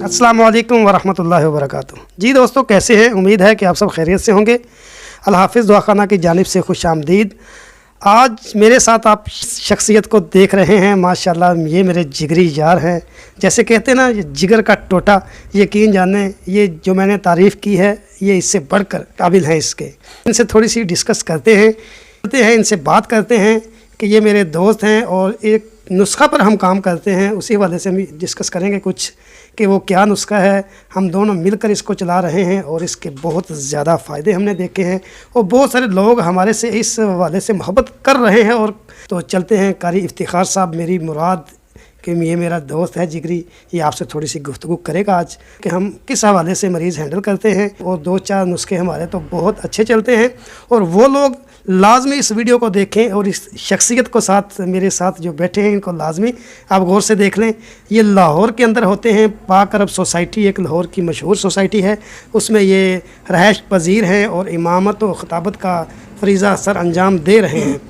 अस्सलाम वालेकुम वरहमतुल्लाहि वबरकातुहू। जी दोस्तों, कैसे हैं? उम्मीद है कि आप सब खैरियत से होंगे। अल हाफिज़ दुआखाना की जानिब से खुश आमदीद। आज मेरे साथ आप शख्सियत को देख रहे हैं, माशाल्लाह ये मेरे जिगरी यार हैं। जैसे कहते हैं ना, ये जिगर का टोटा। यकीन जाने ये जो मैंने तारीफ़ की है, ये इससे बढ़कर काबिल हैं इसके। इनसे थोड़ी सी डिस्कस करते हैं, इनसे बात करते हैं कि ये मेरे दोस्त हैं और एक नुस्खा पर हम काम करते हैं। उसी हवाले से हम डिस्कस करेंगे कुछ कि वो क्या नुस्खा है। हम दोनों मिलकर इसको चला रहे हैं और इसके बहुत ज़्यादा फ़ायदे हमने देखे हैं और बहुत सारे लोग हमारे से इस हवाले से मोहब्बत कर रहे हैं। और तो चलते हैं, कारी इफ्तिखार साहब मेरी मुराद कि ये मेरा दोस्त है जिगरी, ये आपसे थोड़ी सी गुफ्तगू करेगा आज कि हम किस हवाले से मरीज़ हैंडल करते हैं। और 2-4 नुस्खे हमारे तो बहुत अच्छे चलते हैं और वो लोग लाजमी इस वीडियो को देखें और इस शख्सियत को साथ मेरे साथ जो बैठे हैं इनको लाजमी आप गौर से देख लें। ये लाहौर के अंदर होते हैं। पाक अरब सोसाइटी एक लाहौर की मशहूर सोसाइटी है, उसमें ये रहायश पजीर हैं और इमामत और ख़िताबत का फरीज़ा सर अंजाम दे रहे हैं।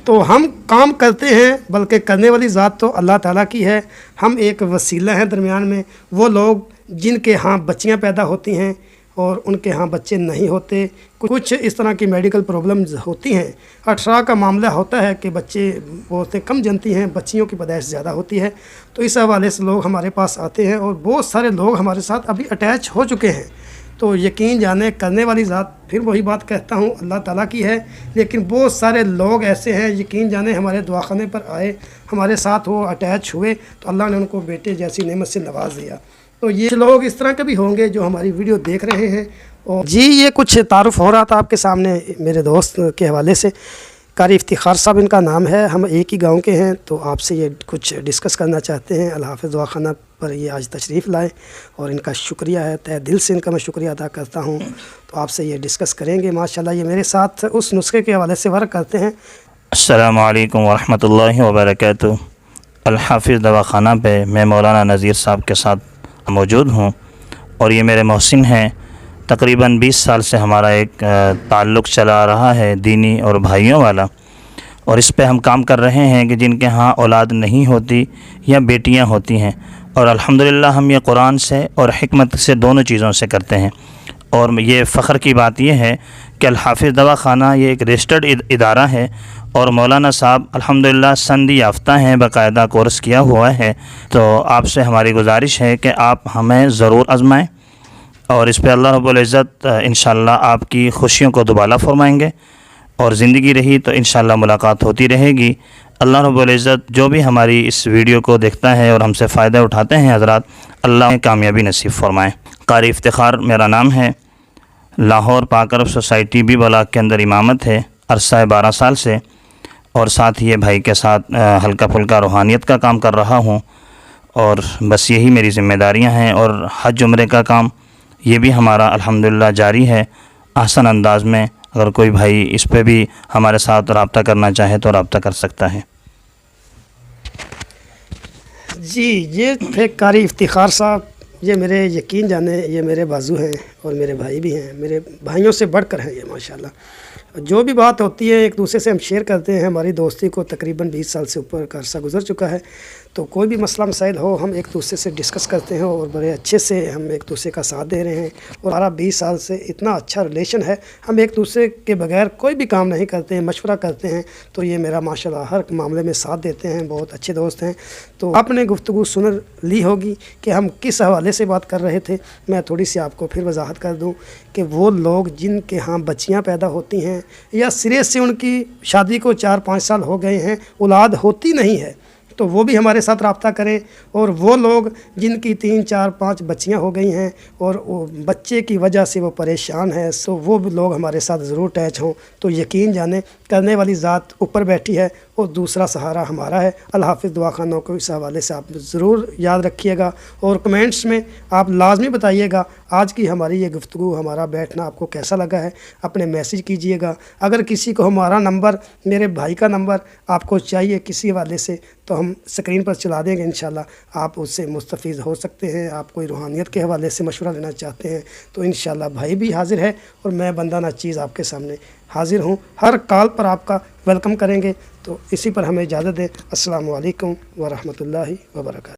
तो हम काम करते हैं, बल्कि करने वाली ज़ात तो अल्लाह ताला की है। हम एक वसीला हैं दरमियान में। वो लोग जिनके यहाँ बच्चियाँ पैदा होती हैं और उनके यहाँ बच्चे नहीं होते, कुछ इस तरह की मेडिकल प्रॉब्लम्स होती हैं। 18 का मामला होता है कि बच्चे बहुत कम जनती हैं, बच्चियों की पैदाइश ज़्यादा होती है। तो इस हवाले से लोग हमारे पास आते हैं और बहुत सारे लोग हमारे साथ अभी अटैच हो चुके हैं। तो यकीन जाने करने वाली ज़ात, फिर वही बात कहता हूँ, अल्लाह ताला की है। लेकिन बहुत सारे लोग ऐसे हैं, यकीन जाने हमारे दुआखाने पर आए, हमारे साथ वो अटैच हुए तो अल्लाह ने उनको बेटे जैसी नेमत से नवाज दिया। तो ये लोग इस तरह के भी होंगे जो हमारी वीडियो देख रहे हैं। और जी, ये कुछ तारुफ हो रहा था आपके सामने मेरे दोस्त के हवाले से। कारी इफ्तिखार साहब इनका नाम है, हम एक ही गांव के हैं। तो आपसे ये कुछ डिस्कस करना चाहते हैं। अल हाफिज़ दुआखाना पर ये आज तशरीफ़ लाए और इनका शुक्रिया है, तहे दिल से इनका मैं शुक्रिया अदा करता हूँ। तो आपसे ये डिस्कस करेंगे। माशाल्लाह ये मेरे साथ उस नुस्खे के हवाले से वर्क करते हैं। अस्सलामु अलैकुम वरहमतुल्लाहि वबरकातुहू। अल हाफिज़ दवाखाना पे मैं मौलाना नज़ीर साहब के साथ मौजूद हूँ और ये मेरे मोहसिन हैं। तकरीबन 20 साल से हमारा एक ताल्लुक़ चला रहा है दीनी और भाइयों वाला, और इस पे हम काम कर रहे हैं कि जिनके यहाँ औलाद नहीं होती या बेटियाँ होती हैं, और अल्हम्दुलिल्लाह हम ये कुरान से और हिकमत से दोनों चीज़ों से करते हैं। और ये फ़ख्र की बात यह है कि अल हाफिज़ दवाखाना ये एक रजिस्टर्ड इदारा है और मौलाना साहब अल्हम्दुलिल्लाह संदी याफ्ता हैं, बाकायदा कोर्स किया हुआ है। तो आपसे हमारी गुजारिश है कि आप हमें ज़रूर आज़माएँ और इस पे अल्लाह रब्बुल इज़्ज़त इंशाअल्लाह आपकी खुशियों को दुबाला फरमाएँगे और ज़िंदगी रही तो इंशाअल्लाह मुलाकात होती रहेगी। अल्लाह रब्बुल इज़्ज़त जो भी हमारी इस वीडियो को देखता है और हमसे फ़ायदा उठाते हैं हज़रात, अल्लाह कामयाबी नसीब फरमाएँ। कारी इफ्तिखार मेरा नाम है, लाहौर पाक अरब सोसाइटी बी ब्लॉक के अंदर इमामत है अरसा 12 साल से, और साथ ही ये भाई के साथ हल्का फुल्का रूहानियत का काम कर रहा हूँ। और बस यही मेरी ज़िम्मेदारियाँ हैं। और हज उम्रे का काम ये भी हमारा अल्हम्दुलिल्लाह जारी है आसान अंदाज में। अगर कोई भाई इस पे भी हमारे साथ रब्ता करना चाहे तो रब्ता कर सकता है। जी, ये थे कारी इफ्तिखार साहब। ये मेरे, यकीन जाने ये मेरे बाजू हैं और मेरे भाई भी हैं, मेरे भाइयों से बढ़कर हैं ये माशाल्लाह। जो भी बात होती है एक दूसरे से हम शेयर करते हैं। हमारी दोस्ती को तकरीबन 20 साल से ऊपर का अरसा गुजर चुका है। तो कोई भी मसला मसाइल हो हम एक दूसरे से डिस्कस करते हैं और बड़े अच्छे से हम एक दूसरे का साथ दे रहे हैं। और हमारा 20 साल से इतना अच्छा रिलेशन है, हम एक दूसरे के बगैर कोई भी काम नहीं करते हैं, मशवरा करते हैं। तो ये मेरा माशाल्लाह हर मामले में साथ देते हैं, बहुत अच्छे दोस्त हैं। तो आपने गुफ्तगू सुन ली होगी कि हम किस हवाले से बात कर रहे थे। मैं थोड़ी सी आपको फिर वजाहत कर दूँ कि वो लोग जिनके यहाँ बच्चियाँ पैदा होती हैं या सिरे से उनकी शादी को 4-5 साल हो गए हैं, औलाद होती नहीं है, तो वो भी हमारे साथ रब्ता करें। और वो लोग जिनकी 3-4-5 बच्चियां हो गई हैं और वो बच्चे की वजह से वो परेशान है, सो वो भी लोग हमारे साथ ज़रूर अटैच हों। तो यकीन जाने करने वाली ज़ात ऊपर बैठी है और दूसरा सहारा हमारा है। अल हाफिज़ दुआखाना को इस हवाले से आप ज़रूर याद रखिएगा और कमेंट्स में आप लाजमी बताइएगा आज की हमारी ये गुफ्तगू, हमारा बैठना आपको कैसा लगा है। अपने मैसेज कीजिएगा। अगर किसी को हमारा नंबर, मेरे भाई का नंबर आपको चाहिए किसी हवाले से, तो हम स्क्रीन पर चला देंगे इंशाल्लाह। आप उससे मुस्तफ़ीज़ हो सकते हैं। आप कोई रूहानियत के हवाले से मशवरा लेना चाहते हैं तो इंशाल्लाह भाई भी हाज़िर है और मैं बंदा ना चीज़ आपके सामने हाज़िर हूँ। हर कॉल पर आपका वेलकम करेंगे। तो इसी पर हमें इजाज़त दें। अस्सलामु अलैकुम व रहमतुल्लाहि व बरकातहू।